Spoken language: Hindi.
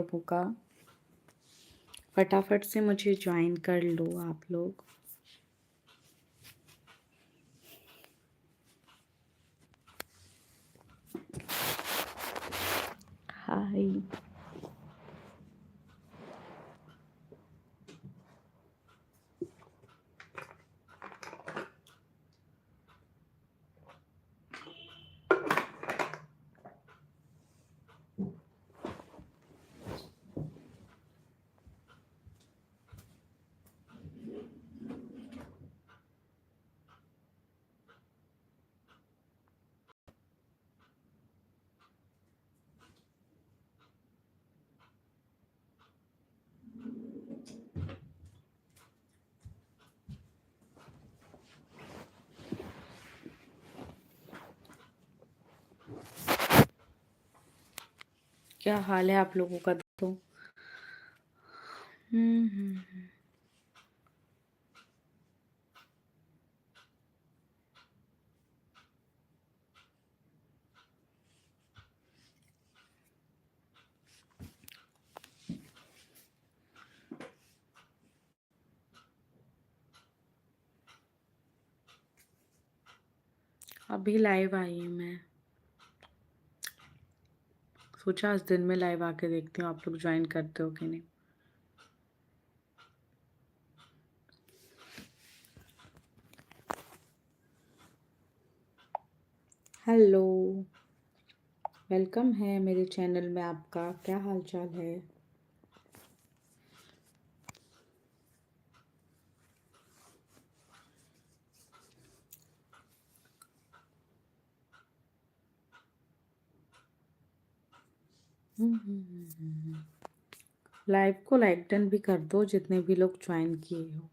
लोगों का फटाफट से मुझे ज्वाइन कर लो आप लोग। हाय। क्या हाल है आप लोगों का तो? हम्म। अभी लाइव आई हूँ मैं, सोचा आज दिन में लाइव आके देखती हूँ आप लोग ज्वाइन करते हो कि नहीं। हेलो, वेलकम है मेरे चैनल में आपका। क्या हाल चाल है? लाइव को लाइक डन भी कर दो जितने भी लोग ज्वाइन किए हो।